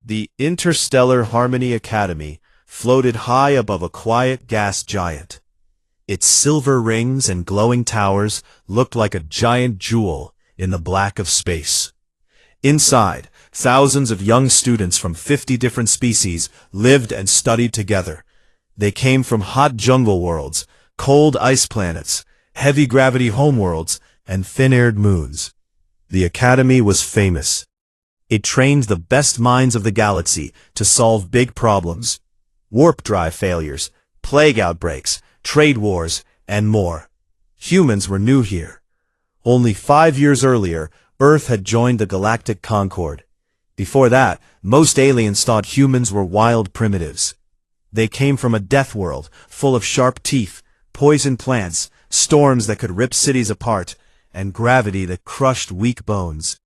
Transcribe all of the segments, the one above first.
The Interstellar Harmony Academy floated high above a quiet gas giant. Its silver rings and glowing towers looked like a giant jewel in the black of space. Inside, thousands of young students from 50 different species lived and studied together. They came from hot jungle worlds, cold ice planets, heavy gravity homeworlds, and thin-aired moons. The academy was famous. It trained the best minds of the galaxy to solve big problems: warp drive failures, plague outbreaks, trade wars, and more. Humans were new here. Only 5 years earlier, Earth had joined the Galactic Concord. Before that, most aliens thought humans were wild primitives. They came from a death world, full of sharp teeth, poison plants, storms that could rip cities apart, and gravity that crushed weak bones.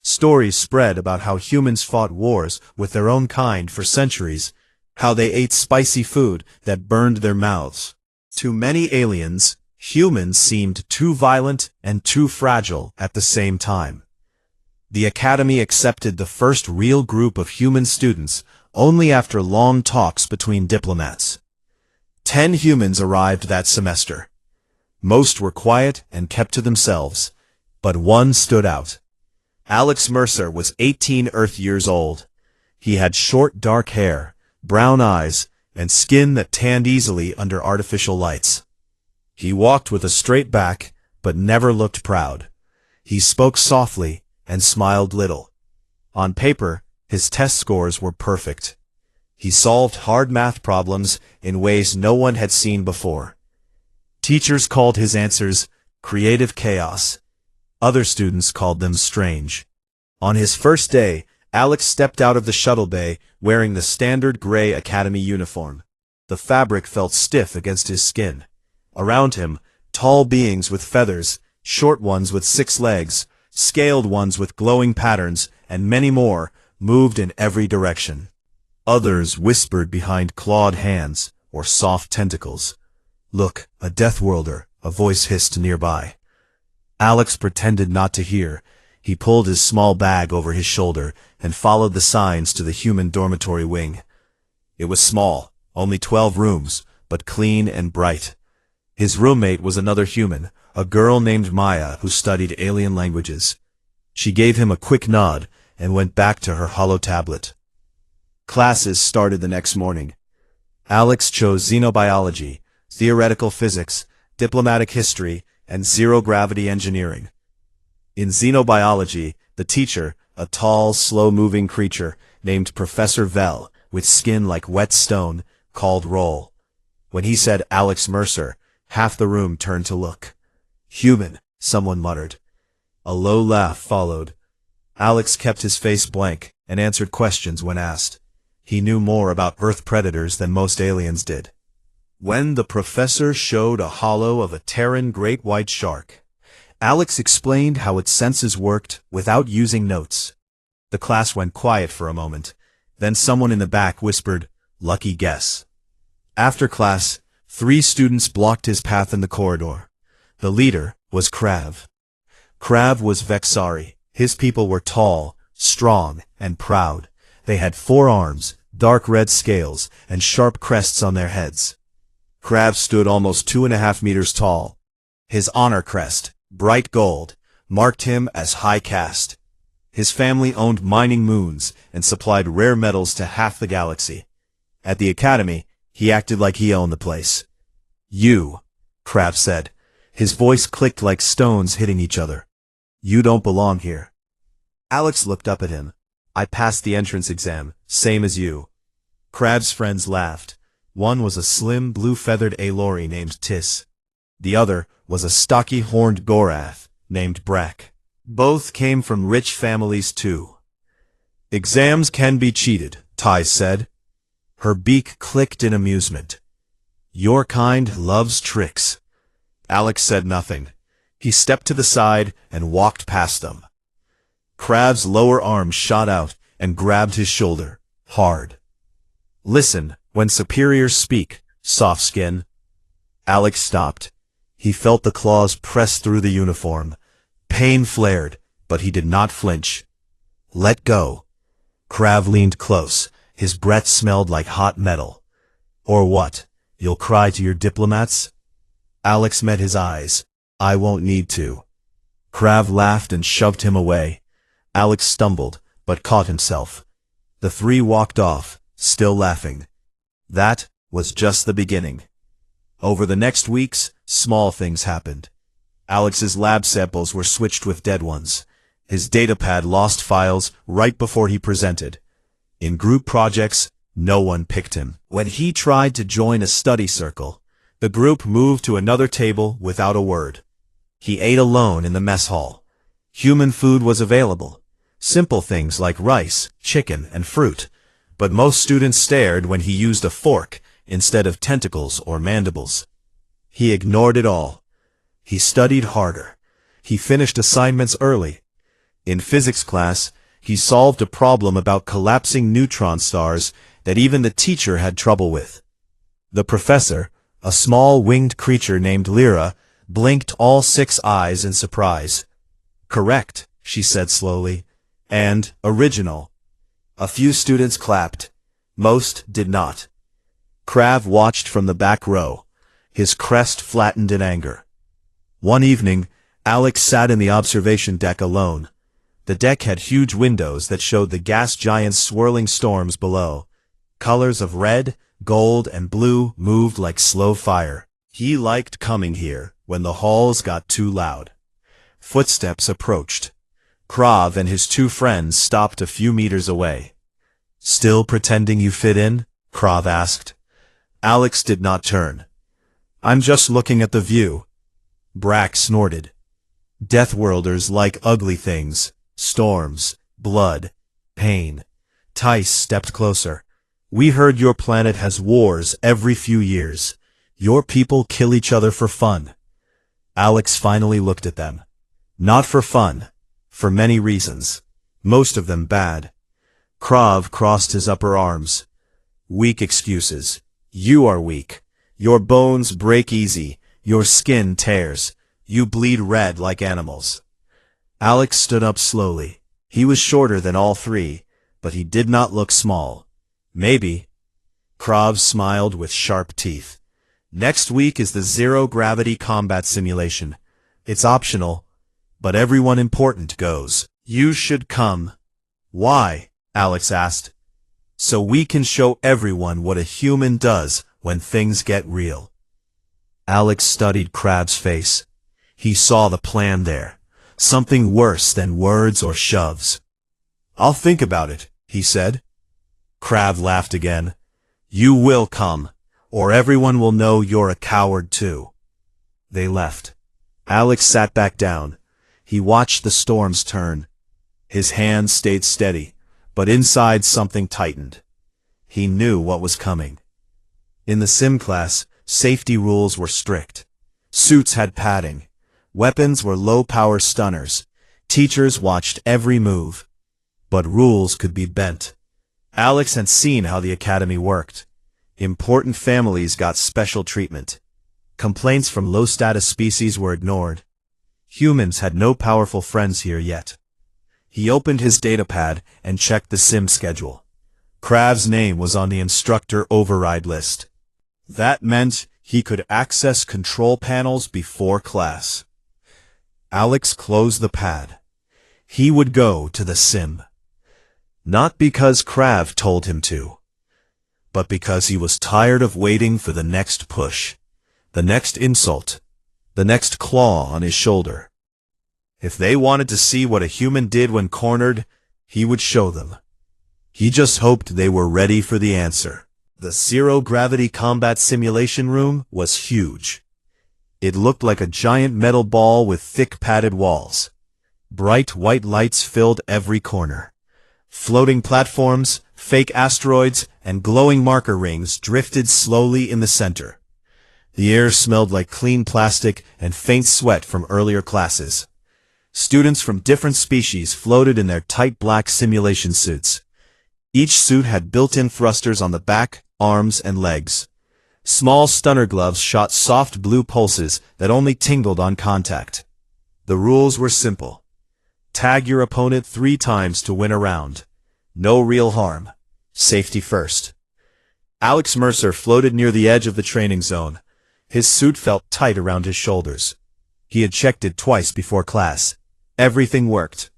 Stories spread about how humans fought wars with their own kind for centuries, how they ate spicy food that burned their mouths. To many aliens, humans seemed too violent and too fragile at the same time. The Academy accepted the first real group of human students only after long talks between diplomats. 10 humans arrived that semester. Most were quiet and kept to themselves, but one stood out. Alex Mercer was 18 Earth years old. He had short dark hair, brown eyes, and skin that tanned easily under artificial lights. He walked with a straight back, but never looked proud. He spoke softly and smiled little. On paper, his test scores were perfect. He solved hard math problems in ways no one had seen before. Teachers called his answers creative chaos. Other students called them strange. On his first day, Alex stepped out of the shuttle bay wearing the standard gray academy uniform. The fabric felt stiff against his skin. Around him, tall beings with feathers, short ones with 6 legs, scaled ones with glowing patterns, and many more, moved in every direction. Others whispered behind clawed hands or soft tentacles. "Look, a Death Worlder," a voice hissed nearby. Alex pretended not to hear. He pulled his small bag over his shoulder and followed the signs to the human dormitory wing. It was small, only 12 rooms, but clean and bright. His roommate was another human, a girl named Maya who studied alien languages. She gave him a quick nod and went back to her hollow tablet. Classes started the next morning. Alex chose xenobiology, theoretical physics, diplomatic history, and zero-gravity engineering. In xenobiology, the teacher, a tall, slow-moving creature named Professor Vell, with skin like wet stone, called roll. When he said Alex Mercer, half the room turned to look. "Human," someone muttered. A low laugh followed. Alex kept his face blank and answered questions when asked. He knew more about Earth predators than most aliens did. When the professor showed a hollow of a Terran great white shark, Alex explained how its senses worked without using notes. The class went quiet for a moment. Then someone in the back whispered, "Lucky guess." After class, 3 students blocked his path in the corridor. The leader was Krav. Krav was Vexari. His people were tall, strong, and proud. They had 4 arms, dark red scales, and sharp crests on their heads. Krav stood almost 2.5 meters tall. His honor crest, bright gold, marked him as high caste. His family owned mining moons and supplied rare metals to half the galaxy. At the academy, he acted like he owned the place. "You," Krav said. His voice clicked like stones hitting each other. "You don't belong here." Alex looked up at him. "I passed the entrance exam, same as you." Krav's friends laughed. One was a slim, blue-feathered Aelori named Tis. The other was a stocky, horned Gorath named Brack. Both came from rich families, too. "Exams can be cheated," Ty said. Her beak clicked in amusement. "Your kind loves tricks." Alex said nothing. He stepped to the side and walked past them. Krav's lower arm shot out and grabbed his shoulder, hard. "Listen, when superiors speak, soft skin." Alex stopped. He felt the claws press through the uniform. Pain flared, but he did not flinch. "Let go." Krav leaned close. His breath smelled like hot metal. Or what? You'll cry to your diplomats? Alex met his eyes. I won't need to. Krav laughed and shoved him away. Alex stumbled, but caught himself. The three walked off, still laughing. That was just the beginning. Over the next weeks, small things happened. Alex's lab samples were switched with dead ones. His datapad lost files right before he presented. In group projects, no one picked him. When he tried to join a study circle, the group moved to another table without a word. He ate alone in the mess hall. Human food was available. Simple things like rice, chicken, and fruit. But most students stared when he used a fork instead of tentacles or mandibles. He ignored it all. He studied harder. He finished assignments early. In physics class, he solved a problem about collapsing neutron stars that even the teacher had trouble with. The professor, a small winged creature named Lyra, blinked all 6 eyes in surprise. Correct, she said slowly. And original. A few students clapped. Most did not. Krav watched from the back row, his crest flattened in anger. One evening, Alex sat in the observation deck alone. The deck had huge windows that showed the gas giant's swirling storms below. Colors of red, gold, and blue moved like slow fire. He liked coming here when the halls got too loud. Footsteps approached. Krav and his 2 friends stopped a few meters away. Still pretending you fit in? Krav asked. Alex did not turn. I'm just looking at the view. Brack snorted. Deathworlders like ugly things. Storms, blood, pain. Tice stepped closer. We heard your planet has wars every few years. Your people kill each other for fun. Alex finally looked at them. Not for fun. For many reasons. Most of them bad. Krav crossed his upper arms. Weak excuses. You are weak. Your bones break easy. Your skin tears. You bleed red like animals. Alex stood up slowly. He was shorter than all 3, but he did not look small. Maybe. Krav smiled with sharp teeth. Next week is the zero-gravity combat simulation. It's optional, but everyone important goes. You should come. Why? Alex asked. So we can show everyone what a human does when things get real. Alex studied Krav's face. He saw the plan there. Something worse than words or shoves. I'll think about it, he said. Krav laughed again. You will come, or everyone will know you're a coward too. They left. Alex sat back down. He watched the storms turn. His hands stayed steady, but inside something tightened. He knew what was coming. In the sim class, safety rules were strict. Suits had padding. Weapons were low-power stunners. Teachers watched every move. But rules could be bent. Alex had seen how the academy worked. Important families got special treatment. Complaints from low-status species were ignored. Humans had no powerful friends here yet. He opened his datapad and checked the sim schedule. Krav's name was on the instructor override list. That meant he could access control panels before class. Alex closed the pad. He would go to the sim. Not because Krav told him to, but because he was tired of waiting for the next push, the next insult, the next claw on his shoulder. If they wanted to see what a human did when cornered, he would show them. He just hoped they were ready for the answer. The zero-gravity combat simulation room was huge. It looked like a giant metal ball with thick padded walls. Bright white lights filled every corner. Floating platforms, fake asteroids, and glowing marker rings drifted slowly in the center. The air smelled like clean plastic and faint sweat from earlier classes. Students from different species floated in their tight black simulation suits. Each suit had built-in thrusters on the back, arms, and legs. Small stunner gloves shot soft blue pulses that only tingled on contact. The rules were simple. Tag your opponent 3 times to win a round. No real harm. Safety first. Alex Mercer floated near the edge of the training zone. His suit felt tight around his shoulders. He had checked it twice before class. Everything worked.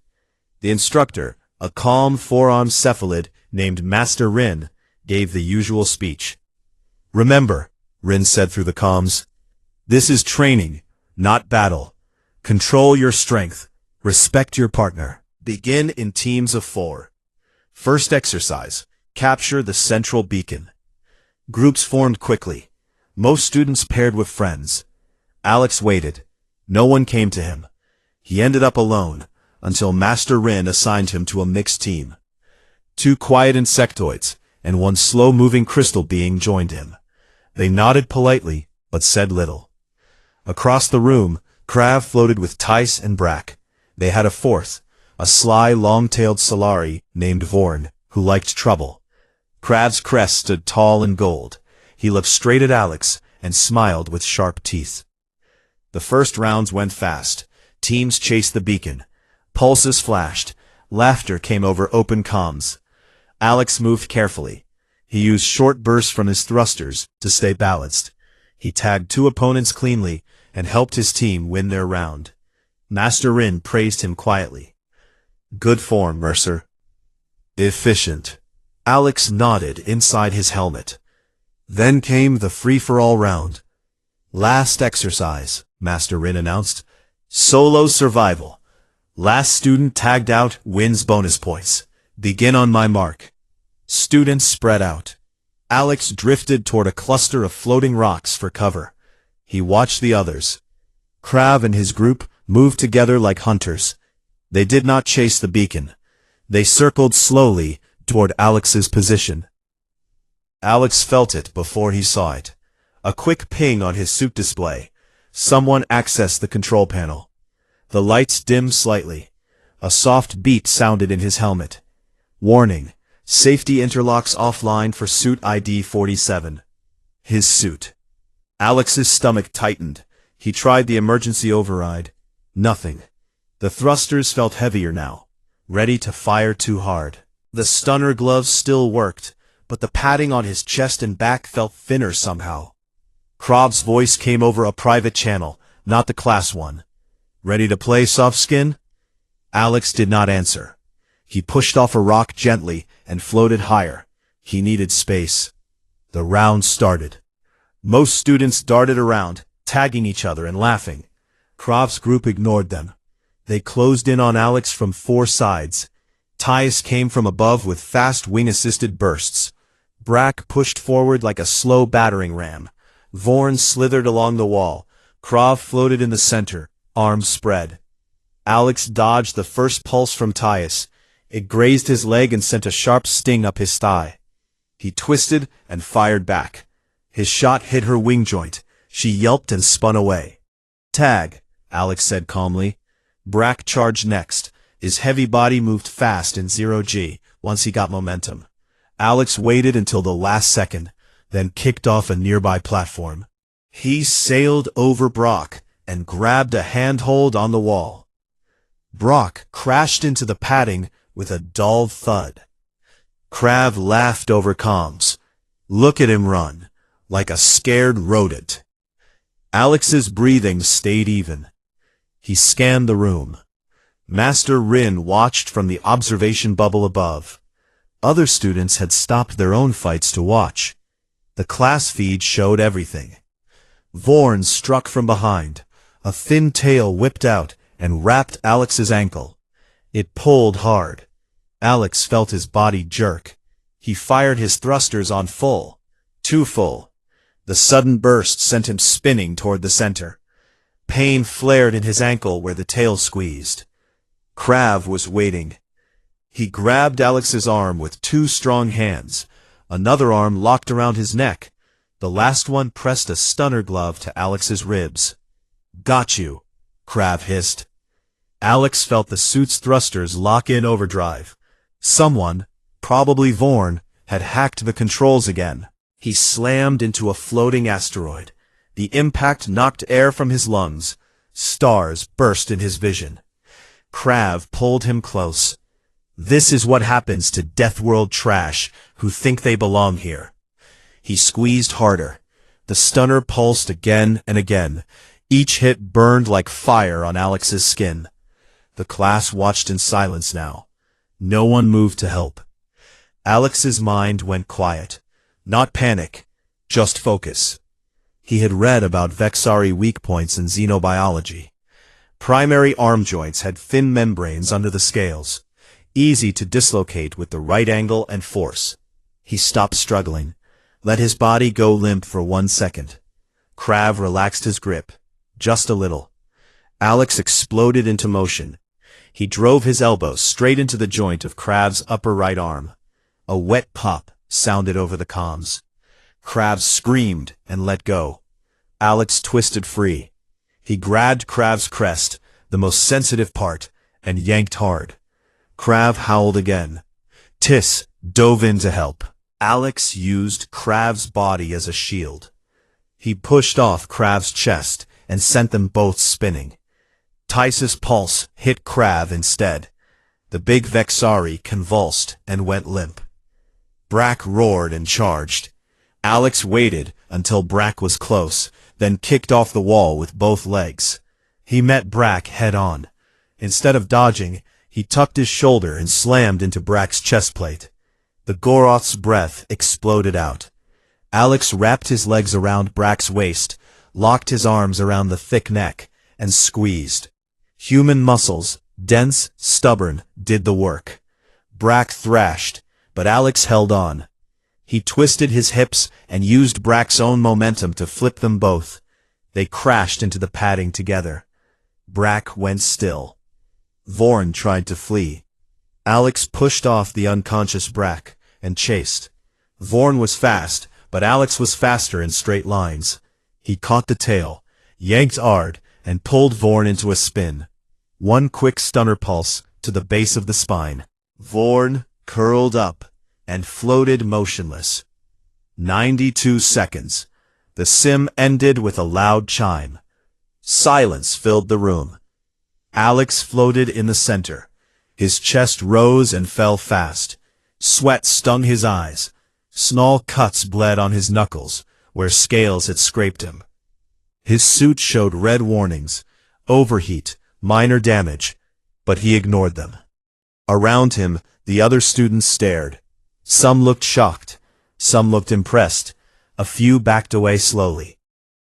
The instructor, a calm four-armed cephalid named Master Rin, gave the usual speech. "Remember," Rin said through the comms, "this is training, not battle. Control your strength. Respect your partner. Begin in teams of 4. First exercise, capture the central beacon." Groups formed quickly. Most students paired with friends. Alex waited. No one came to him. He ended up alone, until Master Rin assigned him to a mixed team. 2 quiet insectoids and 1 slow-moving crystal being joined him. They nodded politely, but said little. Across the room, Krav floated with Tice and Brack. They had a 4th, a sly, long-tailed Solari named Vorn, who liked trouble. Krav's crest stood tall and gold. He looked straight at Alex and smiled with sharp teeth. The first rounds went fast. Teams chased the beacon. Pulses flashed. Laughter came over open comms. Alex moved carefully. He used short bursts from his thrusters to stay balanced. He tagged 2 opponents cleanly and helped his team win their round. Master Rin praised him quietly. "Good form, Mercer." "Efficient." Alex nodded inside his helmet. Then came the free-for-all round. "Last exercise," Master Rin announced. "Solo survival. Last student tagged out wins bonus points. Begin on my mark." Students spread out. Alex drifted toward a cluster of floating rocks for cover. He watched the others. Krav and his group moved together like hunters. They did not chase the beacon. They circled slowly toward Alex's position. Alex felt it before he saw it. A quick ping on his suit display. Someone accessed the control panel. The lights dimmed slightly. A soft beep sounded in his helmet. "Warning. Safety interlocks offline for suit ID 47. His suit. Alex's stomach tightened. He tried the emergency override. Nothing. The thrusters felt heavier now, ready to fire too hard. The stunner gloves still worked, but the padding on his chest and back felt thinner somehow. Krav's voice came over a private channel, not the class one. "Ready to play, soft skin?" Alex did not answer. He pushed off a rock gently and floated higher. He needed space. The round started. Most students darted around, tagging each other and laughing. Krav's group ignored them. They closed in on Alex from 4 sides. Tice came from above with fast wing-assisted bursts. Brack pushed forward like a slow battering ram. Vorn slithered along the wall. Krav floated in the center, arms spread. Alex dodged the first pulse from Tice. It grazed his leg and sent a sharp sting up his thigh. He twisted and fired back. His shot hit her wing joint. She yelped and spun away. "Tag," Alex said calmly. Brack charged next. His heavy body moved fast in 0G once he got momentum. Alex waited until the last second, then kicked off a nearby platform. He sailed over Brock and grabbed a handhold on the wall. Brock crashed into the padding with a dull thud. Krav laughed over comms. "Look at him run, like a scared rodent." Alex's breathing stayed even. He scanned the room. Master Rin watched from the observation bubble above. Other students had stopped their own fights to watch. The class feed showed everything. Vorn struck from behind. A thin tail whipped out and wrapped Alex's ankle. It pulled hard. Alex felt his body jerk. He fired his thrusters on full. Too full. The sudden burst sent him spinning toward the center. Pain flared in his ankle where the tail squeezed. Krav was waiting. He grabbed Alex's arm with 2 strong hands. Another arm locked around his neck. The last one pressed a stunner glove to Alex's ribs. "Got you," Krav hissed. Alex felt the suit's thrusters lock in overdrive. Someone, probably Vorn, had hacked the controls again. He slammed into a floating asteroid. The impact knocked air from his lungs. Stars burst in his vision. Krav pulled him close. This is what happens to Death World trash who think they belong here. He squeezed harder. The stunner pulsed again and again. Each hit burned like fire on Alex's skin. The class watched in silence now. No one moved to help. Alex's mind went quiet. Not panic, just focus. He had read about Vexari weak points in xenobiology. Primary arm joints had thin membranes under the scales, easy to dislocate with the right angle and force. He stopped struggling, let his body go limp for 1 second. Krav relaxed his grip, just a little. Alex exploded into motion. He drove his elbow straight into the joint of Krav's upper right arm. A wet pop sounded over the comms. Krav screamed and let go. Alex twisted free. He grabbed Krav's crest, the most sensitive part, and yanked hard. Krav howled again. Tis dove in to help. Alex used Krav's body as a shield. He pushed off Krav's chest and sent them both spinning. Tice's pulse hit Krav instead. The big Vexari convulsed and went limp. Brack roared and charged. Alex waited until Brack was close, then kicked off the wall with both legs. He met Brack head-on. Instead of dodging, he tucked his shoulder and slammed into Brack's chest plate. The Goroth's breath exploded out. Alex wrapped his legs around Brack's waist, locked his arms around the thick neck, and squeezed. Human muscles, dense, stubborn, did the work. Brack thrashed, but Alex held on. He twisted his hips and used Brack's own momentum to flip them both. They crashed into the padding together. Brack went still. Vorn tried to flee. Alex pushed off the unconscious Brack and chased. Vorn was fast, but Alex was faster in straight lines. He caught the tail, yanked hard, and pulled Vorn into a spin. One quick stunner pulse to the base of the spine. Vorn curled up and floated motionless. 92 seconds. The sim ended with a loud chime. Silence filled the room. Alex floated in the center. His chest rose and fell fast. Sweat stung his eyes. Small cuts bled on his knuckles, where scales had scraped him. His suit showed red warnings, overheat, minor damage, but he ignored them. Around him, the other students stared. Some looked shocked, some looked impressed, a few backed away slowly.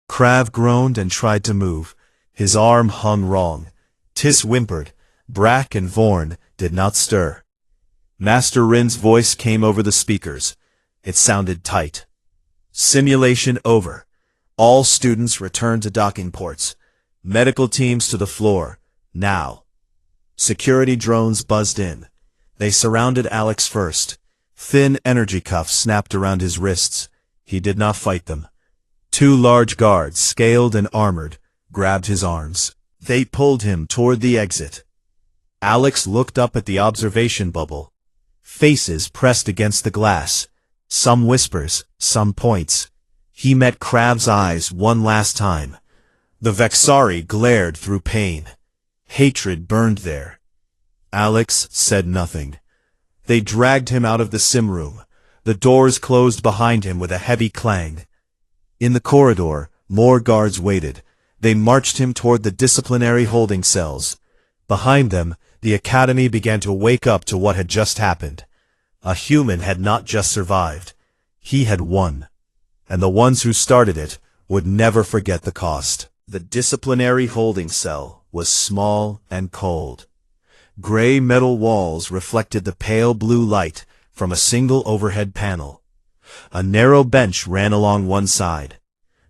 Krav groaned and tried to move. His arm hung wrong. Tis whimpered. Brack and Vorn did not stir. Master Rin's voice came over the speakers. It sounded tight. Simulation over. All students return to docking ports. Medical teams to the floor. Now. Security drones buzzed in. They surrounded Alex first. Thin energy cuffs snapped around his wrists. He did not fight them. 2 large guards, scaled and armored, grabbed his arms. They pulled him toward the exit. Alex looked up at the observation bubble. Faces pressed against the glass. Some whispers, some points. He met Krav's eyes one last time. The Vexari glared through pain. Hatred burned there. Alex said nothing. They dragged him out of the sim room. The doors closed behind him with a heavy clang. In the corridor, more guards waited. They marched him toward the disciplinary holding cells. Behind them, the academy began to wake up to what had just happened. A human had not just survived. He had won. And the ones who started it would never forget the cost. The disciplinary holding cell was small and cold. Gray metal walls reflected the pale blue light from a single overhead panel. A narrow bench ran along one side.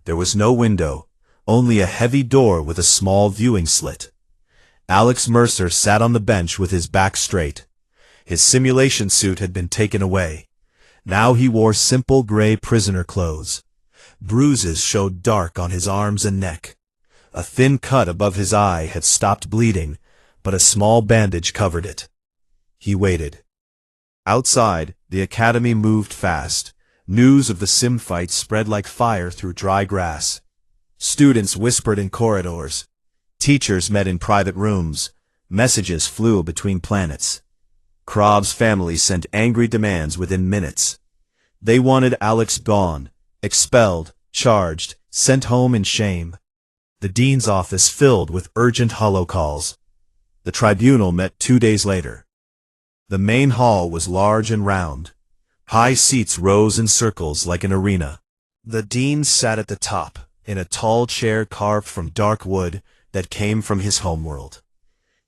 There was no window, only a heavy door with a small viewing slit. Alex Mercer sat on the bench with his back straight. His simulation suit had been taken away. Now he wore simple gray prisoner clothes. Bruises showed dark on his arms and neck. A thin cut above his eye had stopped bleeding, but a small bandage covered it. He waited. Outside, the academy moved fast. News of the sim fight spread like fire through dry grass. Students whispered in corridors. Teachers met in private rooms. Messages flew between planets. Krab's family sent angry demands within minutes. They wanted Alex gone, expelled, charged, sent home in shame. The dean's office filled with urgent holo calls. The tribunal met 2 days later. The main hall was large and round. High seats rose in circles like an arena. The dean sat at the top, in a tall chair carved from dark wood that came from his homeworld.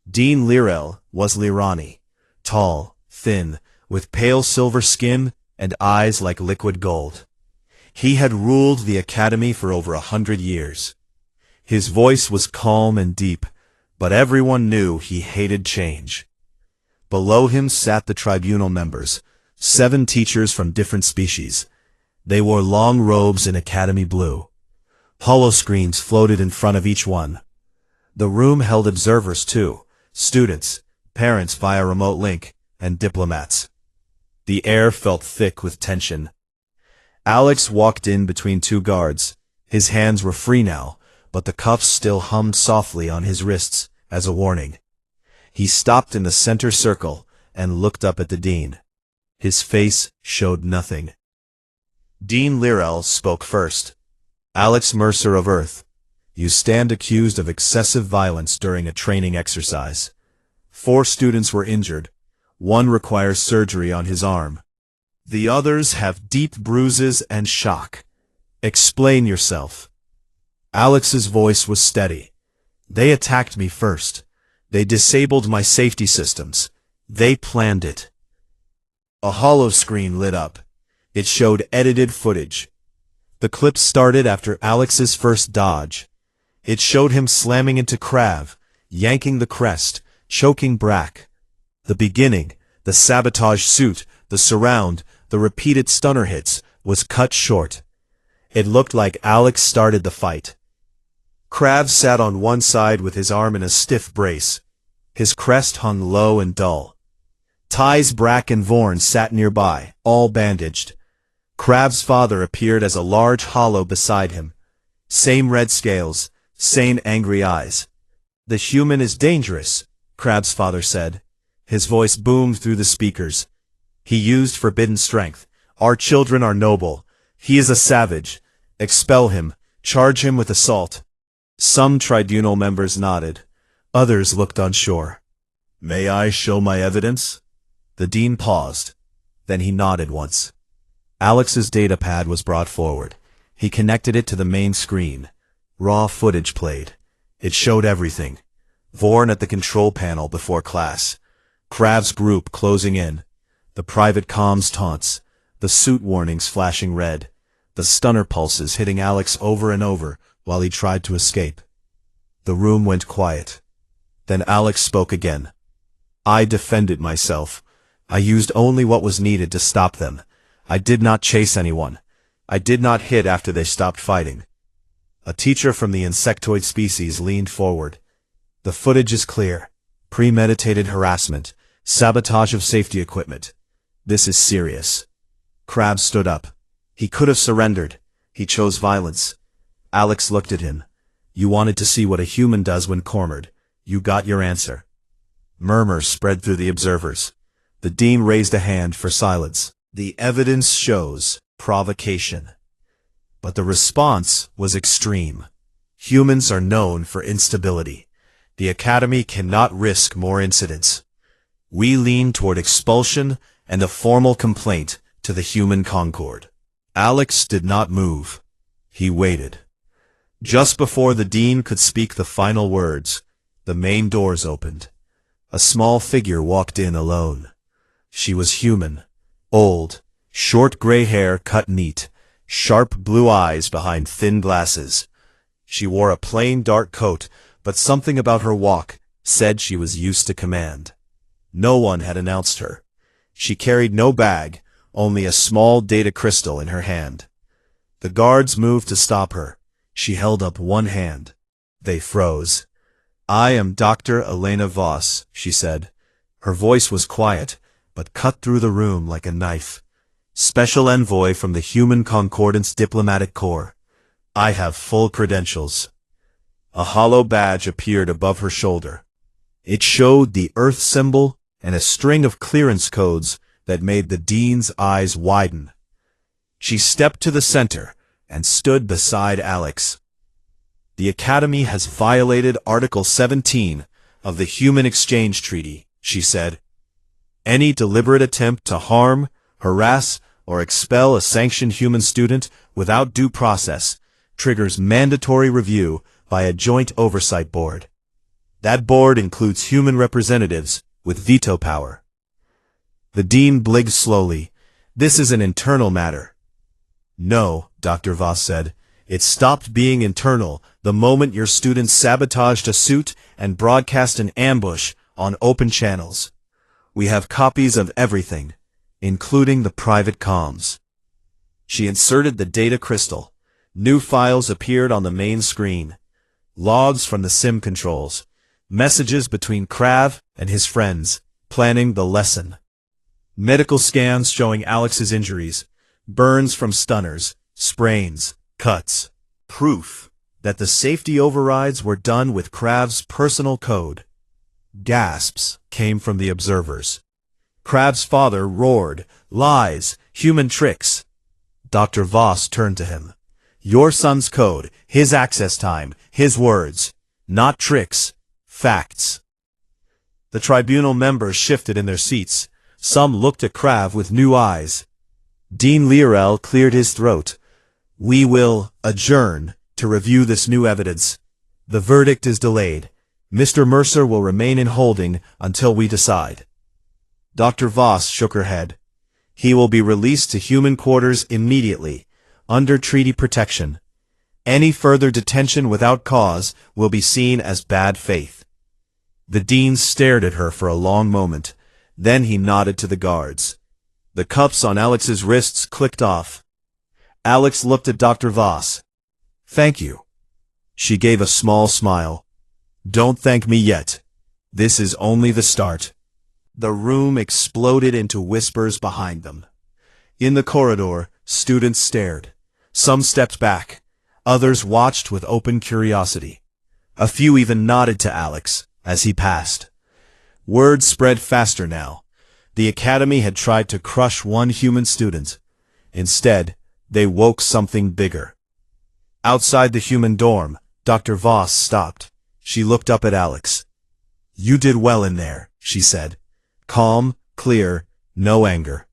Dean Lirel was Lirani, tall, thin, with pale silver skin and eyes like liquid gold. He had ruled the academy for over 100 years. His voice was calm and deep, but everyone knew he hated change. Below him sat the tribunal members, 7 teachers from different species. They wore long robes in academy blue. Holoscreens floated in front of each one. The room held observers too, students, parents via remote link, and diplomats. The air felt thick with tension. Alex walked in between 2 guards. His hands were free now, but the cuffs still hummed softly on his wrists as a warning. He stopped in the center circle and looked up at the dean. His face showed nothing. Dean Lirel spoke first. Alex Mercer of Earth, you stand accused of excessive violence during a training exercise. 4 students were injured. 1 requires surgery on his arm. The others have deep bruises and shock. Explain yourself. Alex's voice was steady. They attacked me first. They disabled my safety systems. They planned it. A holoscreen lit up. It showed edited footage. The clip started after Alex's first dodge. It showed him slamming into Krav, yanking the crest, choking Brack. The beginning, the sabotage suit, the surround, the repeated stunner hits, was cut short. It looked like Alex started the fight. Krav sat on one side with his arm in a stiff brace. His crest hung low and dull. Ty's Brack and Vorn sat nearby, all bandaged. Krav's father appeared as a large hollow beside him. Same red scales, same angry eyes. The human is dangerous, Krav's father said. His voice boomed through the speakers. He used forbidden strength. Our children are noble. He is a savage. Expel him. Charge him with assault. Some tribunal members nodded. Others looked unsure. May I show my evidence? The dean paused. Then he nodded once. Alex's datapad was brought forward. He connected it to the main screen. Raw footage played. It showed everything. Vorn at the control panel before class. Krav's group closing in. The private comms taunts. The suit warnings flashing red. The stunner pulses hitting Alex over and over while he tried to escape. The room went quiet. Then Alex spoke again. I defended myself. I used only what was needed to stop them. I did not chase anyone. I did not hit after they stopped fighting. A teacher from the insectoid species leaned forward. The footage is clear. Premeditated harassment. Sabotage of safety equipment. This is serious. Krav stood up. He could have surrendered. He chose violence. Alex looked at him. You wanted to see what a human does when cornered. You got your answer. Murmurs spread through the observers. The dean raised a hand for silence. The evidence shows provocation. But the response was extreme. Humans are known for instability. The Academy cannot risk more incidents. We lean toward expulsion and a formal complaint to the human Concord. Alex did not move. He waited. Just before the dean could speak the final words, the main doors opened. A small figure walked in alone. She was human. Old, short gray hair cut neat, sharp blue eyes behind thin glasses. She wore a plain dark coat, but something about her walk said she was used to command. No one had announced her. She carried no bag, only a small data crystal in her hand. The guards moved to stop her. She held up one hand. They froze. I am Dr. Elena Voss, she said. Her voice was quiet, but cut through the room like a knife. Special envoy from the Human Concordance Diplomatic Corps. I have full credentials. A hollow badge appeared above her shoulder. It showed the Earth symbol and a string of clearance codes that made the dean's eyes widen. She stepped to the center and stood beside Alex. "The Academy has violated Article 17 of the Human Exchange Treaty," she said. "Any deliberate attempt to harm, harass, or expel a sanctioned human student without due process triggers mandatory review by a joint oversight board. That board includes human representatives with veto power." The dean blinked slowly. "This is an internal matter." "No," Dr. Voss said. "It stopped being internal the moment your students sabotaged a suit and broadcast an ambush on open channels. We have copies of everything, including the private comms." She inserted the data crystal. New files appeared on the main screen. Logs from the sim controls. Messages between Krav and his friends, planning the lesson. Medical scans showing Alex's injuries. Burns from stunners, sprains, cuts. Proof that the safety overrides were done with Krav's personal code. Gasps came from the observers. Krav's father roared, "Lies, human tricks." Dr. Voss turned to him. "Your son's code, his access time, his words. Not tricks, facts." The tribunal members shifted in their seats. Some looked at Krav with new eyes. Dean Learel cleared his throat. "We will adjourn to review this new evidence. The verdict is delayed. Mr. Mercer will remain in holding until we decide." Dr. Voss shook her head. "He will be released to human quarters immediately, under treaty protection. Any further detention without cause will be seen as bad faith." The dean stared at her for a long moment. Then he nodded to the guards. The cuffs on Alex's wrists clicked off. Alex looked at Dr. Voss. "Thank you." She gave a small smile. "Don't thank me yet. This is only the start." The room exploded into whispers behind them. In the corridor, students stared. Some stepped back. Others watched with open curiosity. A few even nodded to Alex as he passed. Word spread faster now. The Academy had tried to crush one human student. Instead, they woke something bigger. Outside the human dorm, Dr. Voss stopped. She looked up at Alex. "You did well in there," she said. Calm, clear, no anger.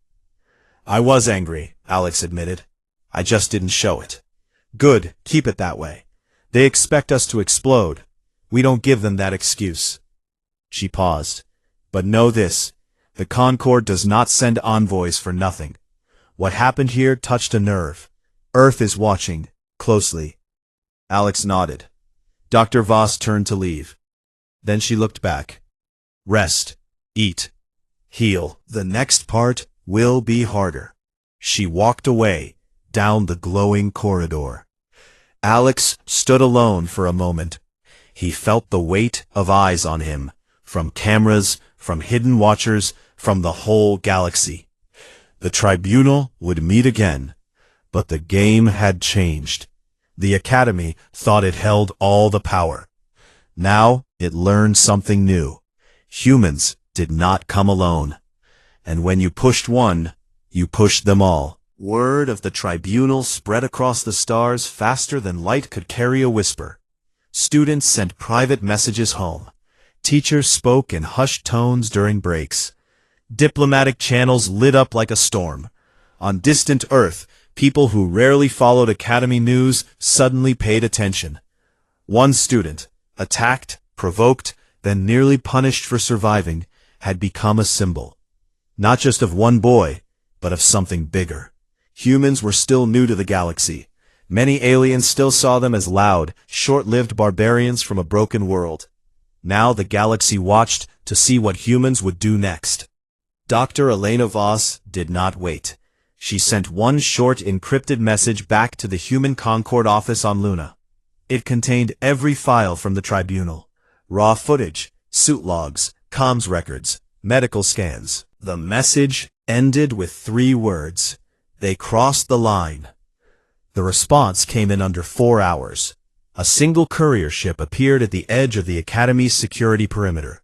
"I was angry," Alex admitted. "I just didn't show it." "Good, keep it that way. They expect us to explode. We don't give them that excuse." She paused. "But know this. The Concord does not send envoys for nothing. What happened here touched a nerve. Earth is watching, closely." Alex nodded. Dr. Voss turned to leave. Then she looked back. "Rest. Eat. Heal. The next part will be harder." She walked away, down the glowing corridor. Alex stood alone for a moment. He felt the weight of eyes on him, from cameras, from hidden watchers, from the whole galaxy. The tribunal would meet again, but the game had changed. The Academy thought it held all the power. Now it learned something new. Humans did not come alone. And when you pushed one, you pushed them all. Word of the tribunal spread across the stars faster than light could carry a whisper. Students sent private messages home. Teachers spoke in hushed tones during breaks. Diplomatic channels lit up like a storm. On distant Earth, people who rarely followed Academy news suddenly paid attention. One student, attacked, provoked, then nearly punished for surviving, had become a symbol. Not just of one boy, but of something bigger. Humans were still new to the galaxy. Many aliens still saw them as loud, short-lived barbarians from a broken world. Now the galaxy watched to see what humans would do next. Dr. Elena Voss did not wait. She sent one short encrypted message back to the Human Concord office on Luna. It contained every file from the tribunal. Raw footage, suit logs, comms records, medical scans. The message ended with 3 words. They crossed the line. The response came in under 4 hours. A single courier ship appeared at the edge of the Academy's security perimeter.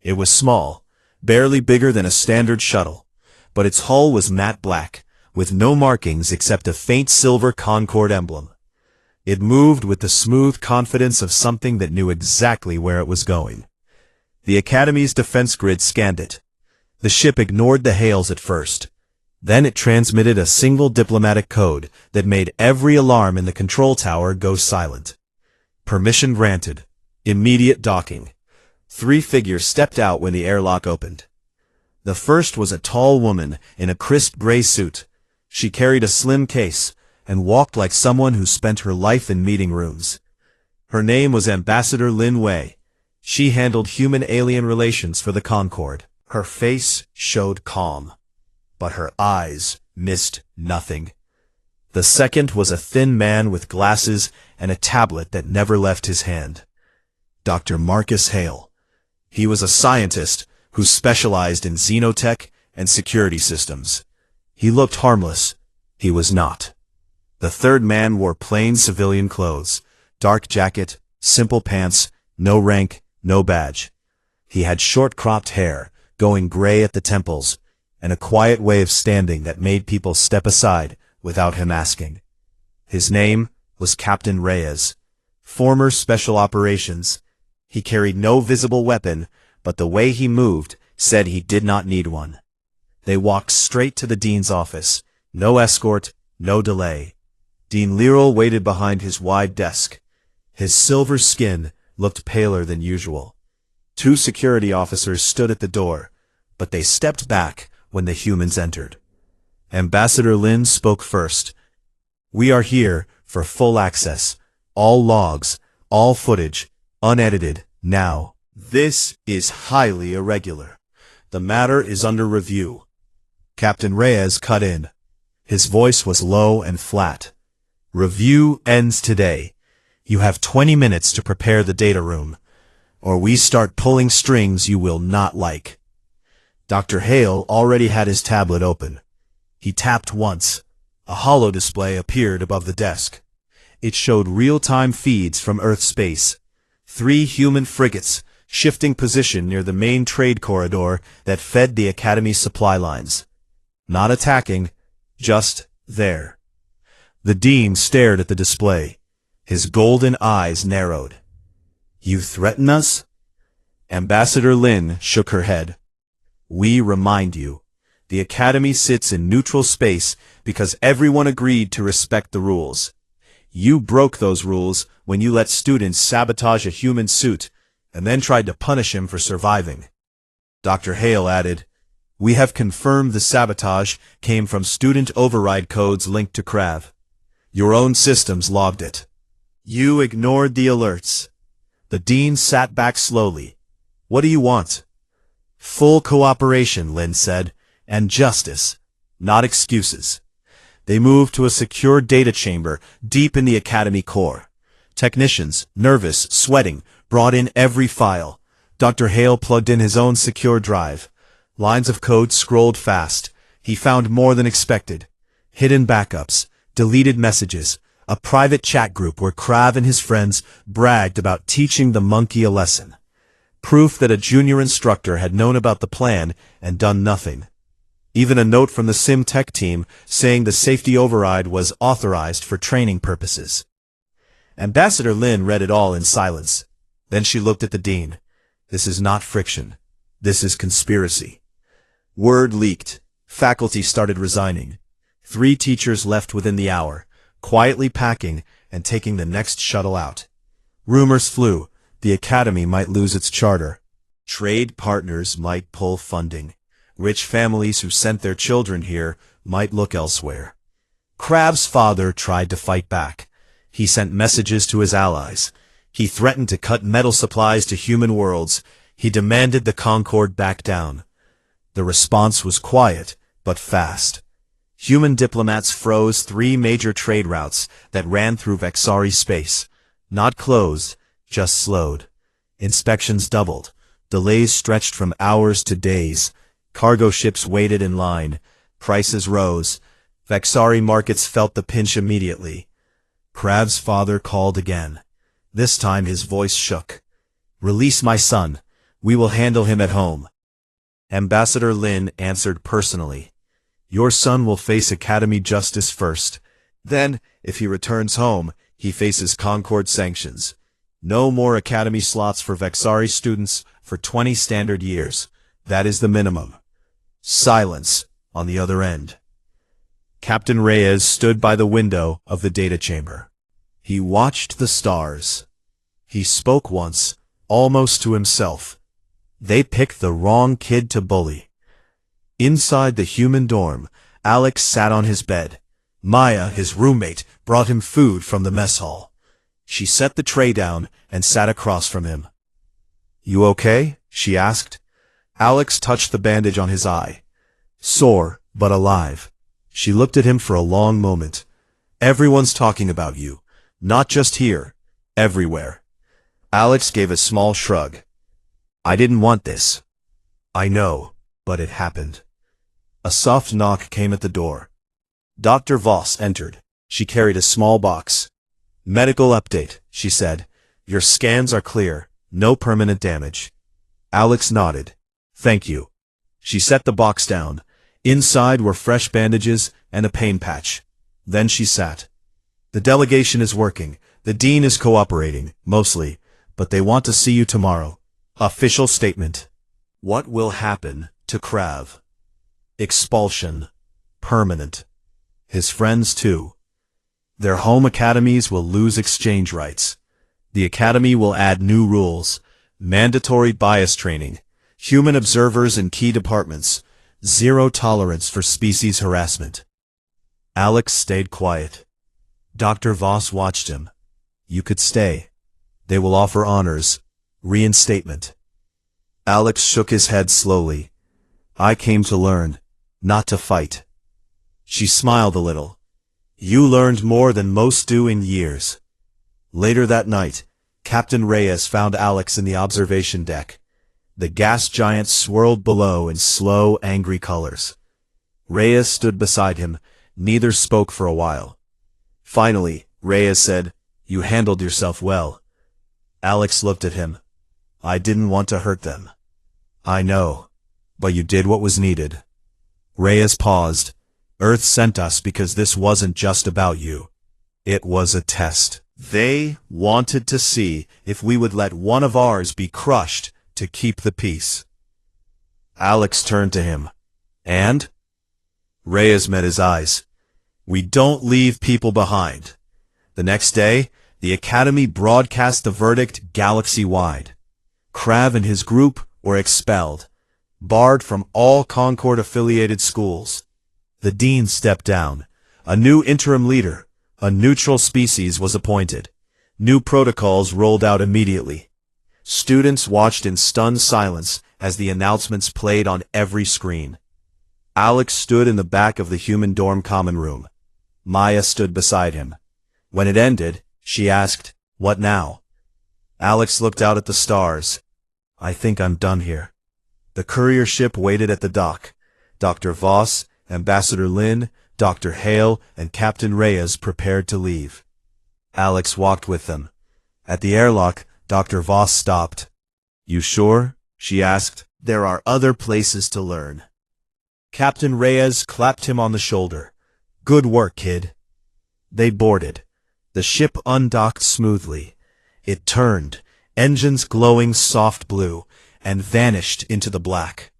It was small, barely bigger than a standard shuttle, but its hull was matte black, with no markings except a faint silver Concorde emblem. It moved with the smooth confidence of something that knew exactly where it was going. The Academy's defense grid scanned it. The ship ignored the hails at first. Then it transmitted a single diplomatic code that made every alarm in the control tower go silent. Permission granted. Immediate docking. 3 figures stepped out when the airlock opened. The first was a tall woman in a crisp gray suit. She carried a slim case and walked like someone who spent her life in meeting rooms. Her name was Ambassador Lin Wei. She handled human-alien relations for the Concorde. Her face showed calm, but her eyes missed nothing. The second was a thin man with glasses and a tablet that never left his hand. Dr. Marcus Hale. He was a scientist who specialized in xenotech and security systems. He looked harmless. He was not. The third man wore plain civilian clothes, dark jacket, simple pants, no rank, no badge. He had short cropped hair, going gray at the temples, and a quiet way of standing that made people step aside without him asking. His name was Captain Reyes, former Special Operations. He carried no visible weapon, but the way he moved said he did not need one. They walked straight to the dean's office. No escort, no delay. Dean Liril waited behind his wide desk. His silver skin looked paler than usual. 2 security officers stood at the door, but they stepped back when the humans entered. Ambassador Lin spoke first. "We are here for full access. All logs, all footage, unedited, now. This is highly irregular. The matter is under review." Captain Reyes cut in. His voice was low and flat. "Review ends today. You have 20 minutes to prepare the data room, or we start pulling strings you will not like." Dr. Hale already had his tablet open. He tapped once. A holo display appeared above the desk. It showed real-time feeds from Earth space. 3 human frigates shifting position near the main trade corridor that fed the Academy's supply lines. Not attacking, just there. The dean stared at the display. His golden eyes narrowed. "You threaten us?" Ambassador Lin shook her head. "We remind you. The Academy sits in neutral space because everyone agreed to respect the rules. You broke those rules when you let students sabotage a human suit and then tried to punish him for surviving." Dr. Hale added, "We have confirmed the sabotage came from student override codes linked to Krav. Your own systems logged it. You ignored the alerts." The dean sat back slowly. "What do you want?" "Full cooperation," Lin said, "and justice, not excuses." They moved to a secure data chamber deep in the Academy core. Technicians, nervous, sweating, brought in every file. Dr. Hale plugged in his own secure drive. Lines of code scrolled fast. He found more than expected. Hidden backups, deleted messages, a private chat group where Krav and his friends bragged about teaching the monkey a lesson. Proof that a junior instructor had known about the plan and done nothing. Even a note from the Sim Tech team saying the safety override was authorized for training purposes. Ambassador Lin read it all in silence. Then she looked at the dean. "This is not friction. This is conspiracy." Word leaked. Faculty started resigning. 3 teachers left within the hour, quietly packing and taking the next shuttle out. Rumors flew. The Academy might lose its charter. Trade partners might pull funding. Rich families who sent their children here might look elsewhere. Krav's father tried to fight back. He sent messages to his allies. He threatened to cut metal supplies to human worlds. He demanded the Concorde back down. The response was quiet, but fast. Human diplomats froze 3 major trade routes that ran through Vexari space. Not closed, just slowed. Inspections doubled. Delays stretched from hours to days. Cargo ships waited in line. Prices rose. Vexari markets felt the pinch immediately. Krav's father called again. This time his voice shook. "Release my son. We will handle him at home." Ambassador Lin answered personally. Your son will face Academy justice first. Then, if he returns home, he faces Concord sanctions. No more Academy slots for Vexari students for 20 standard years. That is the minimum. Silence on the other end. Captain Reyes stood by the window of the data chamber. He watched the stars. He spoke once, almost to himself. They picked the wrong kid to bully. Inside the human dorm, Alex sat on his bed. Maya, his roommate, brought him food from the mess hall. She set the tray down and sat across from him. You okay? She asked. Alex touched the bandage on his eye. Sore, but alive. She looked at him for a long moment. Everyone's talking about you. Not just here. Everywhere. Alex gave a small shrug. I didn't want this. I know, but it happened. A soft knock came at the door. Dr. Voss entered. She carried a small box. Medical update, she said. Your scans are clear. No permanent damage. Alex nodded. Thank you. She set the box down. Inside were fresh bandages and a pain patch. Then she sat. The delegation is working. The dean is cooperating, mostly, but they want to see you tomorrow. Official statement. What will happen to Krav? Expulsion. Permanent. His friends too. Their home academies will lose exchange rights. The academy will add new rules. Mandatory bias training. Human observers in key departments. Zero tolerance for species harassment. Alex stayed quiet. Dr. Voss watched him. You could stay. They will offer honors. Reinstatement. Alex shook his head slowly. I came to learn, not to fight. She smiled a little. You learned more than most do in years. Later that night, Captain Reyes found Alex in the observation deck. The gas giant swirled below in slow, angry colors. Reyes stood beside him. Neither spoke for a while. Finally, Reyes said, You handled yourself well. Alex looked at him. I didn't want to hurt them. I know, but you did what was needed. Reyes paused. Earth sent us because this wasn't just about you. It was a test. They wanted to see if we would let one of ours be crushed to keep the peace. Alex turned to him. And? Reyes met his eyes. We don't leave people behind. The next day, the Academy broadcast the verdict galaxy-wide. Krav and his group were expelled, barred from all Concord-affiliated schools. The dean stepped down. A new interim leader, a neutral species, was appointed. New protocols rolled out immediately. Students watched in stunned silence as the announcements played on every screen. Alex stood in the back of the human dorm common room. Maya stood beside him. When it ended, she asked, What now? Alex looked out at the stars. I think I'm done here. The courier ship waited at the dock. Dr. Voss, Ambassador Lin, Dr. Hale, and Captain Reyes prepared to leave. Alex walked with them. At the airlock, Dr. Voss stopped. You sure? She asked. There are other places to learn. Captain Reyes clapped him on the shoulder. Good work, kid. They boarded. The ship undocked smoothly. It turned, engines glowing soft blue, and vanished into the black.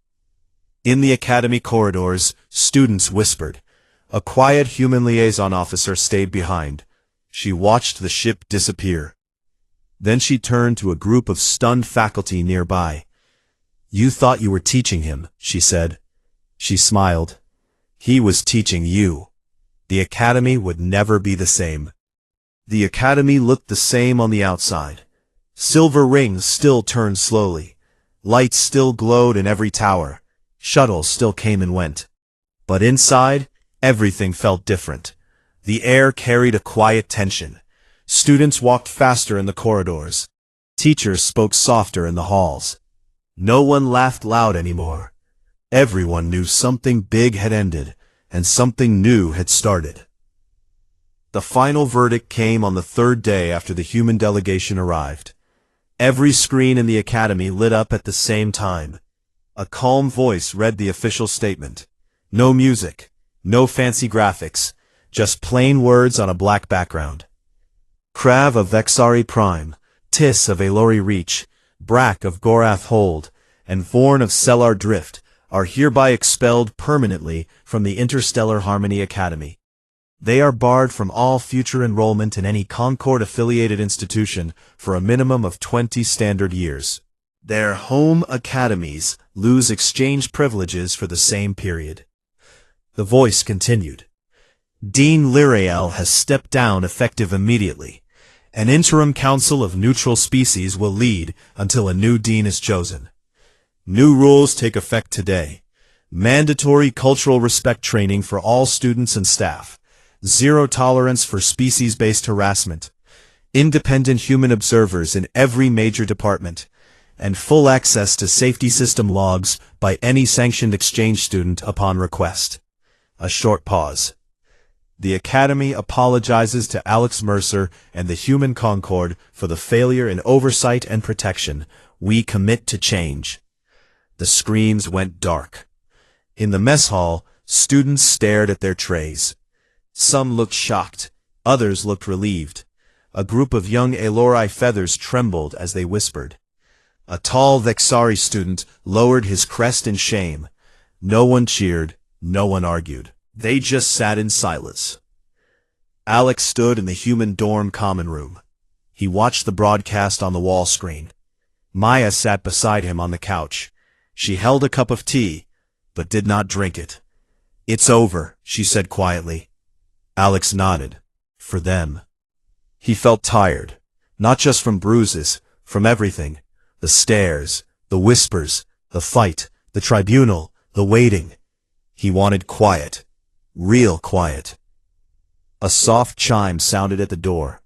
In the academy corridors, students whispered. A quiet human liaison officer stayed behind. She watched the ship disappear. Then she turned to a group of stunned faculty nearby. You thought you were teaching him, she said. She smiled. He was teaching you. The academy would never be the same. The academy looked the same on the outside. Silver rings still turned slowly. Lights still glowed in every tower. Shuttles still came and went. But inside, everything felt different. The air carried a quiet tension. Students walked faster in the corridors. Teachers spoke softer in the halls. No one laughed loud anymore. Everyone knew something big had ended, and something new had started. The final verdict came on the third day after the human delegation arrived. Every screen in the academy lit up at the same time. A calm voice read the official statement. No music, no fancy graphics, just plain words on a black background. Krav of Vexari Prime, Tis of Aelori Reach, Brack of Gorath Hold, and Vorn of Sellar Drift are hereby expelled permanently from the Interstellar Harmony Academy. They are barred from all future enrollment in any Concord-affiliated institution for a minimum of 20 standard years. Their home academies lose exchange privileges for the same period. The voice continued. Dean Lirael has stepped down effective immediately. An interim council of neutral species will lead until a new dean is chosen. New rules take effect today. Mandatory cultural respect training for all students and staff. Zero tolerance for species-based harassment. Independent human observers in every major department. And full access to safety system logs by any sanctioned exchange student upon request. A short pause. The Academy apologizes to Alex Mercer and the Human Concord for the failure in oversight and protection. We commit to change. The screens went dark. In the mess hall, students stared at their trays. Some looked shocked, others looked relieved. A group of young Aelori feathers trembled as they whispered. A tall Vexari student lowered his crest in shame. No one cheered, no one argued. They just sat in silence. Alex stood in the human dorm common room. He watched the broadcast on the wall screen. Maya sat beside him on the couch. She held a cup of tea, but did not drink it. It's over, she said quietly. Alex nodded. For them. He felt tired, not just from bruises, from everything. The stares, the whispers, the fight, the tribunal, the waiting. He wanted quiet. Real quiet. A soft chime sounded at the door.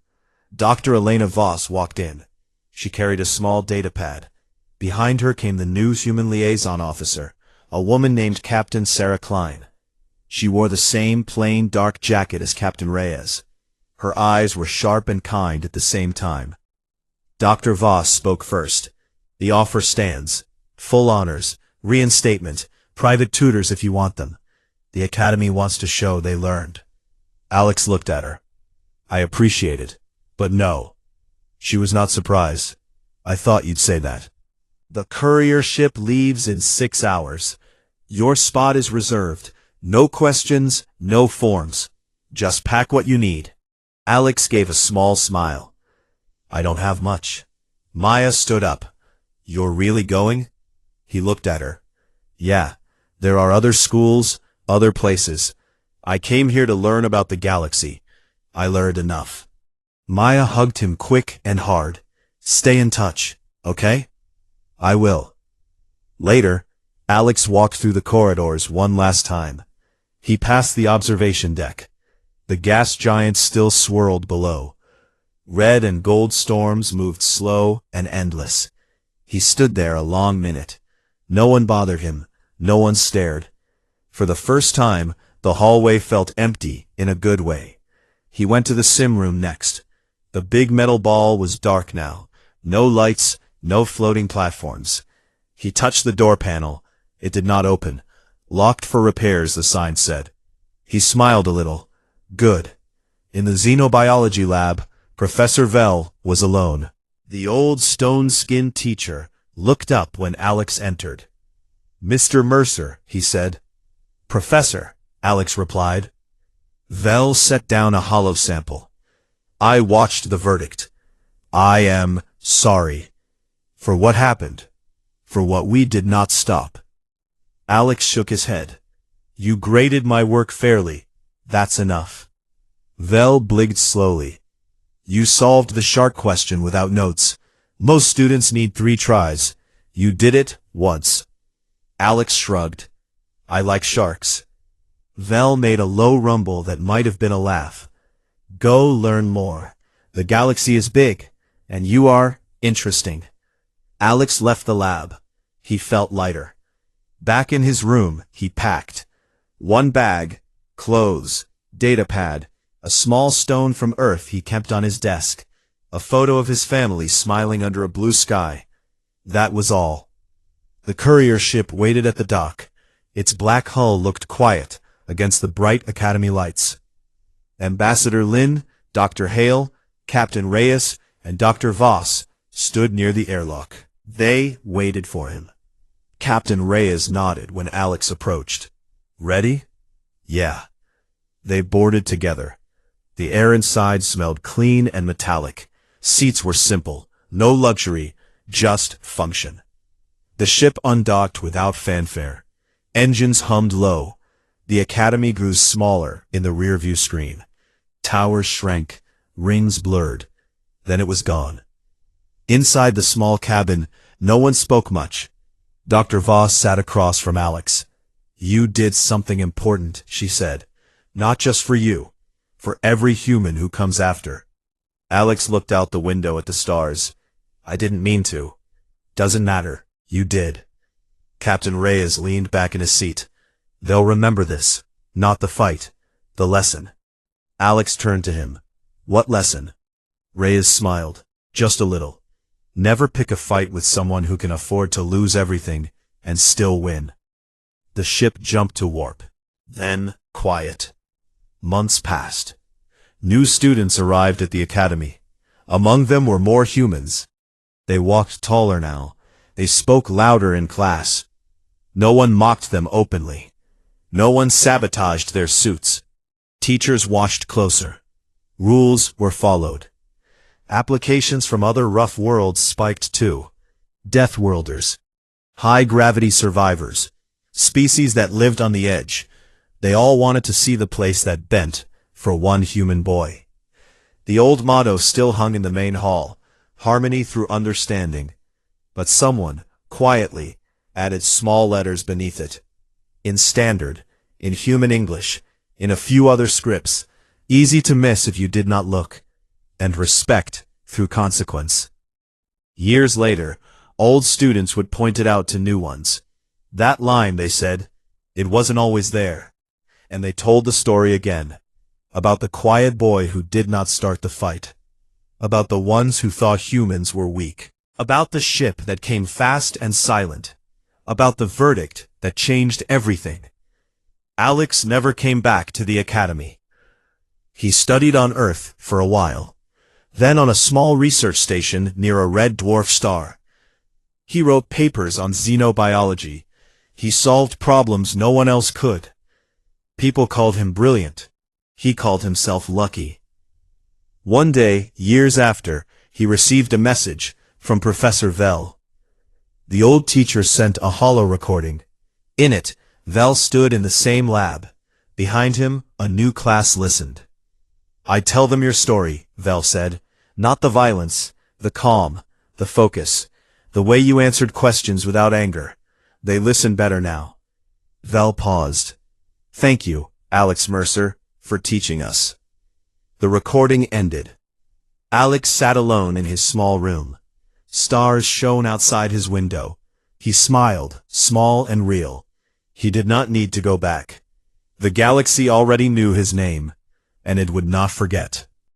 Dr. Elena Voss walked in. She carried a small datapad. Behind her came the new human liaison officer, a woman named Captain Sarah Klein. She wore the same plain dark jacket as Captain Reyes. Her eyes were sharp and kind at the same time. Dr. Voss spoke first. The offer stands. Full honors, reinstatement, private tutors if you want them. The Academy wants to show they learned. Alex looked at her. I appreciate it, but no. She was not surprised. I thought you'd say that. The courier ship leaves in 6 hours. Your spot is reserved. No questions, no forms. Just pack what you need. Alex gave a small smile. I don't have much. Maya stood up. You're really going? He looked at her. Yeah, there are other schools, other places. I came here to learn about the galaxy. I learned enough. Maya hugged him quick and hard. Stay in touch, okay? I will. Later, Alex walked through the corridors one last time. He passed the observation deck. The gas giant still swirled below. Red and gold storms moved slow and endless. He stood there a long minute. No one bothered him. No one stared. For the first time, the hallway felt empty in a good way. He went to the sim room next. The big metal ball was dark now. No lights, no floating platforms. He touched the door panel. It did not open. Locked for repairs, the sign said. He smiled a little. Good. In the xenobiology lab, Professor Vell was alone. The old stone-skinned teacher looked up when Alex entered. Mr. Mercer, he said. Professor, Alex replied. Vell set down a hollow sample. I watched the verdict. I am sorry. For what happened. For what we did not stop. Alex shook his head. You graded my work fairly. That's enough. Vell blinked slowly. You solved the shark question without notes. Most students need 3 tries. You did it once. Alex shrugged. I like sharks. Vell made a low rumble that might have been a laugh. Go learn more. The galaxy is big, and you are interesting. Alex left the lab. He felt lighter. Back in his room, he packed. 1 bag, clothes, datapad, a small stone from Earth he kept on his desk, a photo of his family smiling under a blue sky. That was all. The courier ship waited at the dock. Its black hull looked quiet against the bright Academy lights. Ambassador Lin, Dr. Hale, Captain Reyes, and Dr. Voss stood near the airlock. They waited for him. Captain Reyes nodded when Alex approached. Ready? Yeah. They boarded together. The air inside smelled clean and metallic. Seats were simple, no luxury, just function. The ship undocked without fanfare. Engines hummed low. The Academy grew smaller in the rearview screen. Towers shrank, rings blurred. Then it was gone. Inside the small cabin, no one spoke much. Dr. Voss sat across from Alex. You did something important, she said. Not just for you, for every human who comes after. Alex looked out the window at the stars. I didn't mean to. Doesn't matter. You did. Captain Reyes leaned back in his seat. They'll remember this. Not the fight. The lesson. Alex turned to him. What lesson? Reyes smiled. Just a little. Never pick a fight with someone who can afford to lose everything and still win. The ship jumped to warp. Then, quiet. Months passed. New students arrived at the Academy. Among them were more humans. They walked taller now. They spoke louder in class. No one mocked them openly. No one sabotaged their suits. Teachers watched closer. Rules were followed. Applications from other rough worlds spiked too. Death worlders. High-gravity survivors. Species that lived on the edge. They all wanted to see the place that bent for one human boy. The old motto still hung in the main hall, harmony through understanding. But someone, quietly, added small letters beneath it. In Standard, in Human English, in a few other scripts, easy to miss if you did not look. And respect through consequence. Years later, old students would point it out to new ones. That line, they said, it wasn't always there. And they told the story again. About the quiet boy who did not start the fight. About the ones who thought humans were weak. About the ship that came fast and silent. About the verdict that changed everything. Alex never came back to the Academy. He studied on Earth for a while. Then on a small research station near a red dwarf star. He wrote papers on xenobiology. He solved problems no one else could. People called him brilliant. He called himself lucky. One day, years after, he received a message from Professor Vell. The old teacher sent a holo recording. In it, Vell stood in the same lab. Behind him, a new class listened. I tell them your story, Vell said. Not the violence, the calm, the focus, the way you answered questions without anger. They listen better now. Vell paused. Thank you, Alex Mercer, for teaching us. The recording ended. Alex sat alone in his small room. Stars shone outside his window. He smiled, small and real. He did not need to go back. The galaxy already knew his name, and it would not forget.